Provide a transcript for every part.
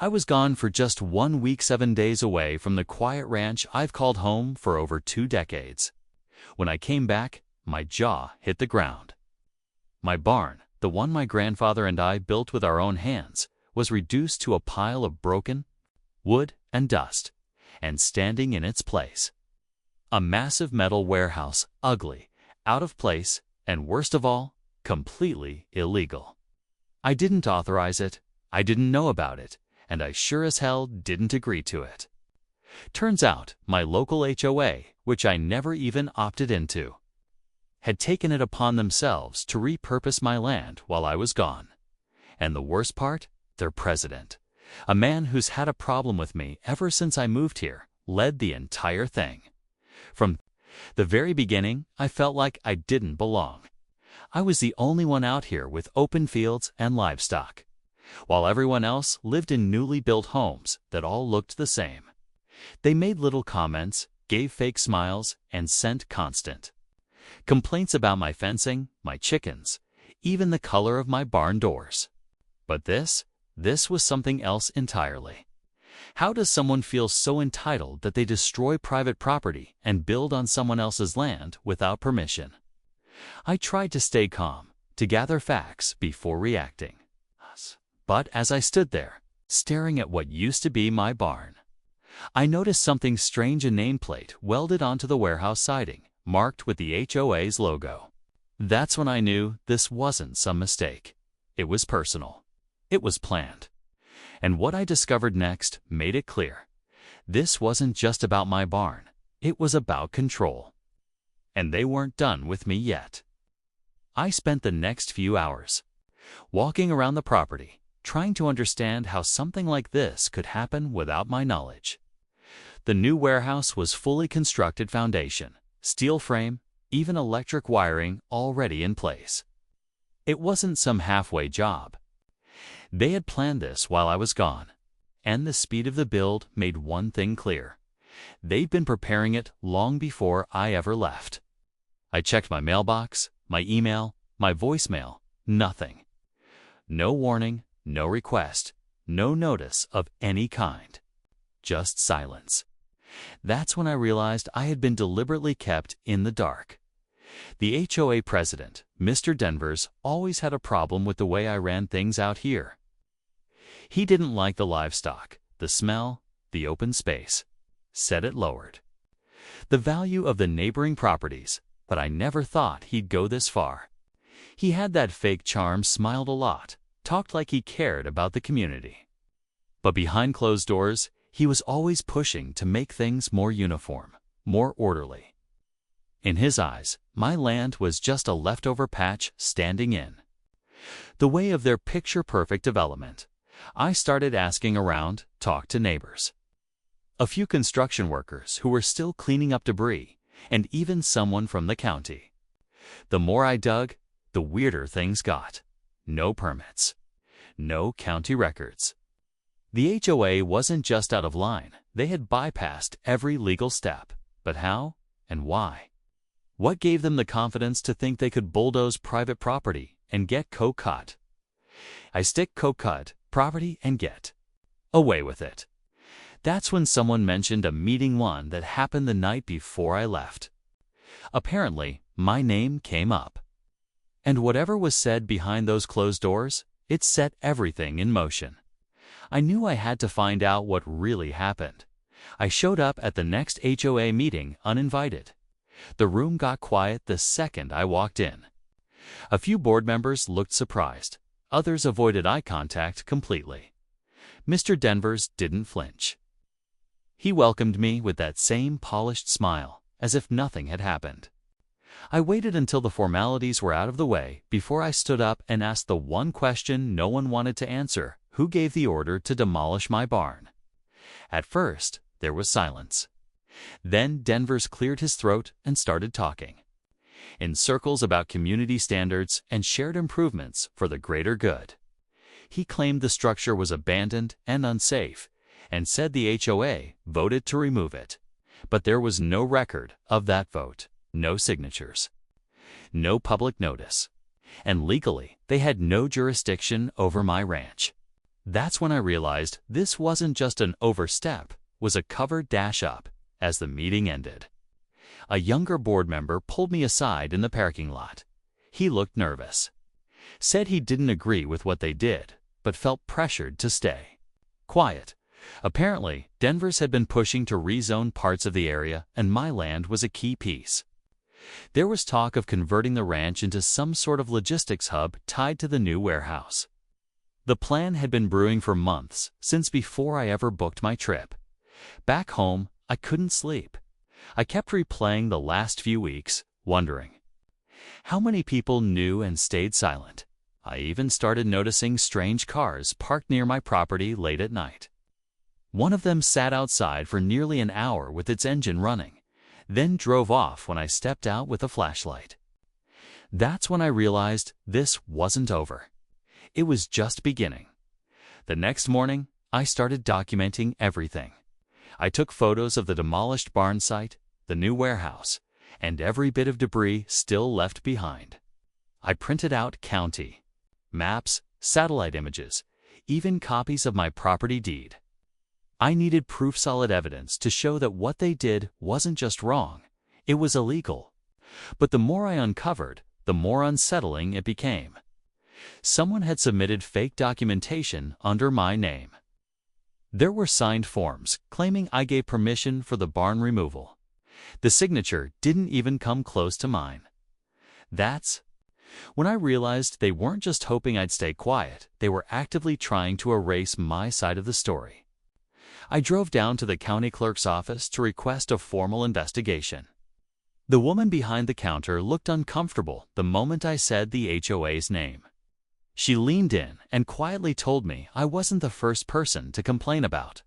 I was gone for just 1 week, 7 days away from the quiet ranch I've called home for over 2 decades. When I came back, my jaw hit the ground. My barn, the one my grandfather and I built with our own hands, was reduced to a pile of broken wood and dust, and standing in its place, a massive metal warehouse, ugly, out of place, and worst of all, completely illegal. I didn't authorize it, I didn't know about it, and I sure as hell didn't agree to it. Turns out, my local HOA, which I never even opted into, had taken it upon themselves to repurpose my land while I was gone. And the worst part? Their president, a man who's had a problem with me ever since I moved here, led the entire thing. From the very beginning, I felt like I didn't belong. I was the only one out here with open fields and livestock, while everyone else lived in newly built homes that all looked the same. They made little comments, gave fake smiles, and sent constant complaints about my fencing, my chickens, even the color of my barn doors. But this was something else entirely. How does someone feel so entitled that they destroy private property and build on someone else's land without permission? I tried to stay calm, to gather facts before reacting. But as I stood there, staring at what used to be my barn, I noticed something strange: a nameplate welded onto the warehouse siding, marked with the HOA's logo. That's when I knew this wasn't some mistake. It was personal. It was planned. And what I discovered next made it clear. This wasn't just about my barn. It was about control. And they weren't done with me yet. I spent the next few hours walking around the property, trying to understand how something like this could happen without my knowledge. The new warehouse was fully constructed: foundation, steel frame, even electric wiring already in place. It wasn't some halfway job. They had planned this while I was gone, and the speed of the build made one thing clear. They'd been preparing it long before I ever left. I checked my mailbox, my email, my voicemail. Nothing. No warning, no request, no notice of any kind. Just silence. That's when I realized I had been deliberately kept in the dark. The HOA president, Mr. Denvers, always had a problem with the way I ran things out here. He didn't like the livestock, the smell, the open space. Said it lowered the value of the neighboring properties, but I never thought he'd go this far. He had that fake charm, smiled a lot, talked like he cared about the community. But behind closed doors, he was always pushing to make things more uniform, more orderly. In his eyes, my land was just a leftover patch standing in the way of their picture-perfect development. I started asking around, talked to neighbors, a few construction workers who were still cleaning up debris, and even someone from the county. The more I dug, the weirder things got. No permits. No county records. The HOA wasn't just out of line, they had bypassed every legal step. But how and why? What gave them the confidence to think they could bulldoze private property and get co-cut? I stick co-cut property and get away with it. That's when someone mentioned a meeting, one that happened the night before I left. Apparently, my name came up. And whatever was said behind those closed doors, it set everything in motion. I knew I had to find out what really happened. I showed up at the next HOA meeting uninvited. The room got quiet the second I walked in. A few board members looked surprised. Others avoided eye contact completely. Mr. Denvers didn't flinch. He welcomed me with that same polished smile, as if nothing had happened. I waited until the formalities were out of the way before I stood up and asked the one question no one wanted to answer: who gave the order to demolish my barn? At first, there was silence. Then Denvers cleared his throat and started talking in circles about community standards and shared improvements for the greater good. He claimed the structure was abandoned and unsafe, and said the HOA voted to remove it. But there was no record of that vote, no signatures, no public notice, and legally they had no jurisdiction over my ranch. That's when I realized this wasn't just an overstep, was a covered dash up as the meeting ended. A younger board member pulled me aside in the parking lot. He looked nervous. Said he didn't agree with what they did, but felt pressured to stay quiet. Apparently, Denver's had been pushing to rezone parts of the area, and my land was a key piece. There was talk of converting the ranch into some sort of logistics hub tied to the new warehouse. The plan had been brewing for months, since before I ever booked my trip. Back home, I couldn't sleep. I kept replaying the last few weeks, wondering how many people knew and stayed silent. I even started noticing strange cars parked near my property late at night. One of them sat outside for nearly an hour with its engine running, then drove off when I stepped out with a flashlight. That's when I realized this wasn't over. It was just beginning. The next morning, I started documenting everything. I took photos of the demolished barn site, the new warehouse, and every bit of debris still left behind. I printed out county maps, satellite images, even copies of my property deed. I needed proof-solid evidence to show that what they did wasn't just wrong, it was illegal. But the more I uncovered, the more unsettling it became. Someone had submitted fake documentation under my name. There were signed forms claiming I gave permission for the barn removal. The signature didn't even come close to mine. That's when I realized they weren't just hoping I'd stay quiet, they were actively trying to erase my side of the story. I drove down to the county clerk's office to request a formal investigation. The woman behind the counter looked uncomfortable the moment I said the HOA's name. She leaned in and quietly told me I wasn't the first person to complain about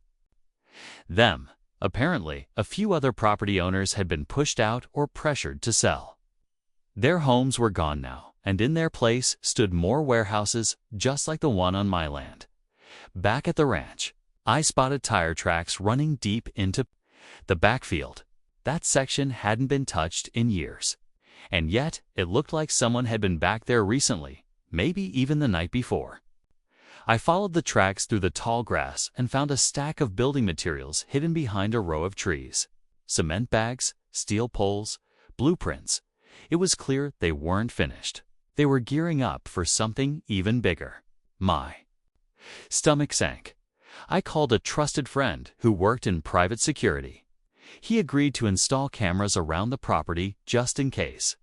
them. Apparently, a few other property owners had been pushed out or pressured to sell. Their homes were gone now, and in their place stood more warehouses just like the one on my land. Back at the ranch, I spotted tire tracks running deep into the backfield. That section hadn't been touched in years, and yet it looked like someone had been back there recently, maybe even the night before. I followed the tracks through the tall grass and found a stack of building materials hidden behind a row of trees. Cement bags, steel poles, blueprints. It was clear they weren't finished. They were gearing up for something even bigger. My stomach sank. I called a trusted friend who worked in private security. He agreed to install cameras around the property just in case.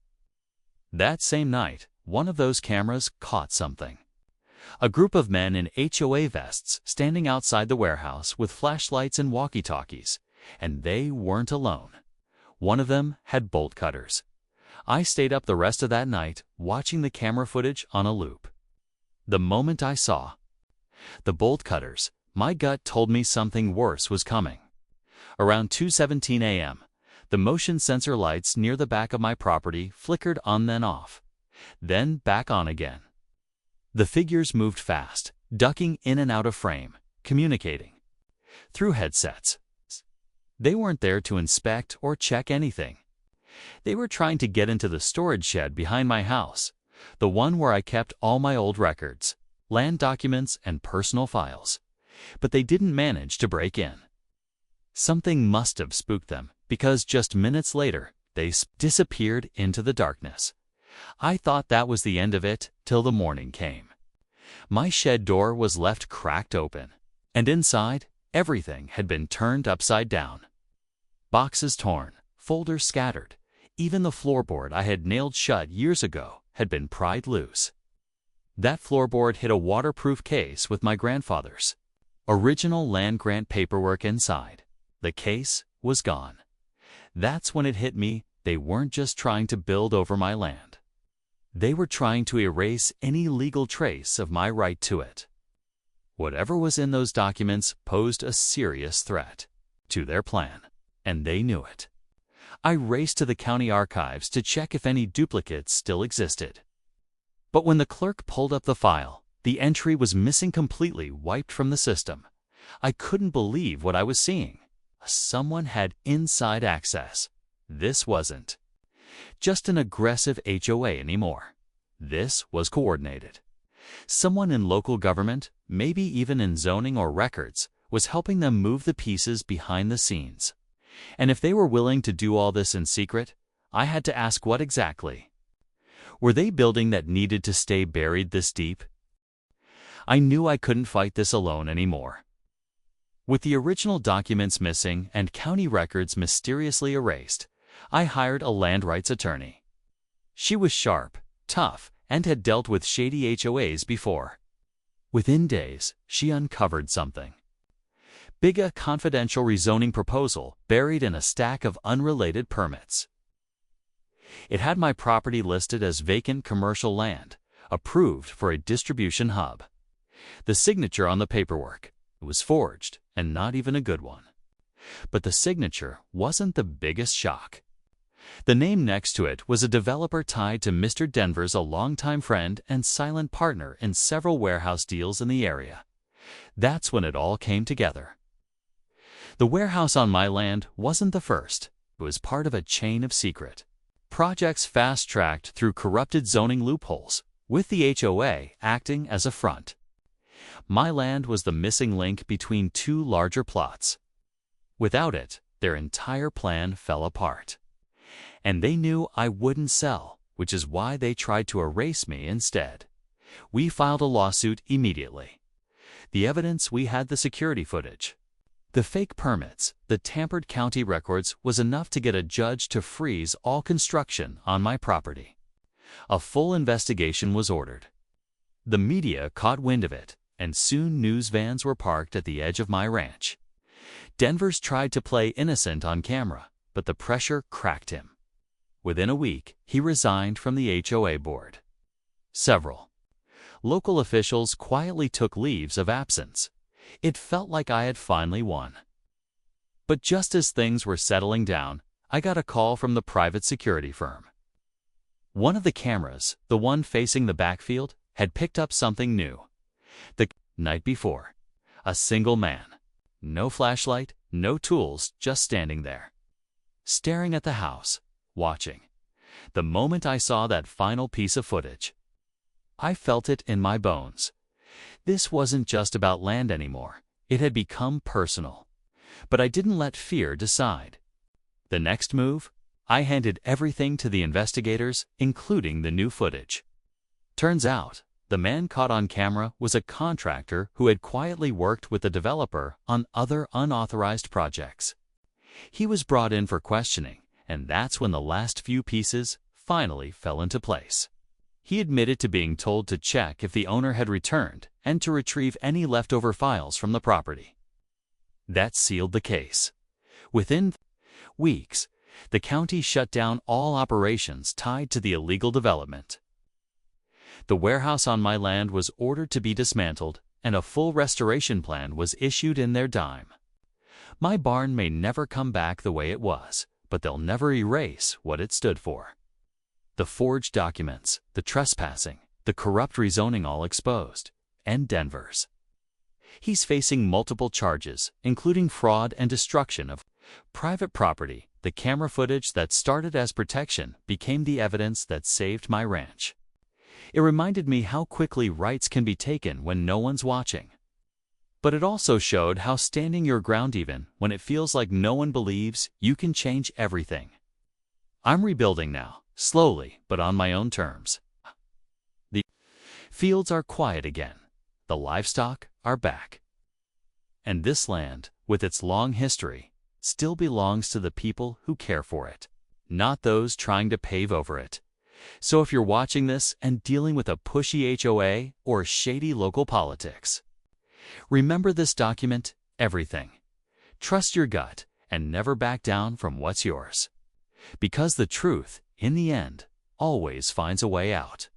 That same night, one of those cameras caught something. A group of men in HOA vests standing outside the warehouse with flashlights and walkie-talkies, and they weren't alone. One of them had bolt cutters. I stayed up the rest of that night watching the camera footage on a loop. The moment I saw the bolt cutters, my gut told me something worse was coming. Around 2:17 a.m., the motion sensor lights near the back of my property flickered on then off, then back on again. The figures moved fast, ducking in and out of frame, communicating through headsets. They weren't there to inspect or check anything. They were trying to get into the storage shed behind my house, the one where I kept all my old records, land documents, and personal files. But they didn't manage to break in. Something must have spooked them, because just minutes later, they disappeared into the darkness. I thought that was the end of it till the morning came. My shed door was left cracked open, and inside, everything had been turned upside down. Boxes torn, folders scattered. Even the floorboard I had nailed shut years ago had been pried loose. That floorboard hid a waterproof case with my grandfather's original land grant paperwork inside. The case was gone. That's when it hit me, they weren't just trying to build over my land. They were trying to erase any legal trace of my right to it. Whatever was in those documents posed a serious threat to their plan, and they knew it. I raced to the county archives to check if any duplicates still existed. But when the clerk pulled up the file, the entry was missing, completely wiped from the system. I couldn't believe what I was seeing. Someone had inside access. This wasn't just an aggressive HOA anymore. This was coordinated. Someone in local government, maybe even in zoning or records, was helping them move the pieces behind the scenes. And if they were willing to do all this in secret, I had to ask what exactly. Were they building that needed to stay buried this deep? I knew I couldn't fight this alone anymore. With the original documents missing and county records mysteriously erased, I hired a land rights attorney. She was sharp, tough, and had dealt with shady HOAs before. Within days, she uncovered something. A confidential rezoning proposal buried in a stack of unrelated permits. It had my property listed as vacant commercial land, approved for a distribution hub. The signature on the paperwork was forged, and not even a good one. But the signature wasn't the biggest shock. The name next to it was a developer tied to Mr. Denver's, a longtime friend and silent partner in several warehouse deals in the area. That's when it all came together. The warehouse on my land wasn't the first. It was part of a chain of secret projects fast-tracked through corrupted zoning loopholes, with the HOA acting as a front. My land was the missing link between two larger plots. Without it, their entire plan fell apart. And they knew I wouldn't sell, which is why they tried to erase me instead. We filed a lawsuit immediately. The evidence: we had the security footage. The fake permits, the tampered county records, was enough to get a judge to freeze all construction on my property. A full investigation was ordered. The media caught wind of it, and soon news vans were parked at the edge of my ranch. Denver's tried to play innocent on camera, but the pressure cracked him. Within a week, he resigned from the HOA board. Several local officials quietly took leaves of absence. It felt like I had finally won. But just as things were settling down, I got a call from the private security firm. One of the cameras, the one facing the backfield, had picked up something new. The night before, a single man. No flashlight, no tools, just standing there, staring at the house, watching. The moment I saw that final piece of footage, I felt it in my bones. This wasn't just about land anymore. It had become personal. But I didn't let fear decide. The next move? I handed everything to the investigators, including the new footage. Turns out, the man caught on camera was a contractor who had quietly worked with the developer on other unauthorized projects. He was brought in for questioning, and that's when the last few pieces finally fell into place. He admitted to being told to check if the owner had returned and to retrieve any leftover files from the property. That sealed the case. Within weeks, the county shut down all operations tied to the illegal development. The warehouse on my land was ordered to be dismantled, and a full restoration plan was issued in their dime. My barn may never come back the way it was, but they'll never erase what it stood for. The forged documents, the trespassing, the corrupt rezoning, all exposed. And Denver's. He's facing multiple charges, including fraud and destruction of private property. The camera footage that started as protection became the evidence that saved my ranch. It reminded me how quickly rights can be taken when no one's watching. But it also showed how standing your ground, even when it feels like no one believes, you can change everything. I'm rebuilding now, slowly but on my own terms. The fields are quiet again. The livestock are back. And this land, with its long history, still belongs to the people who care for it, not those trying to pave over it. So if you're watching this and dealing with a pushy HOA or shady local politics, remember this document: everything. Trust your gut and never back down from what's yours. Because the truth, in the end, always finds a way out.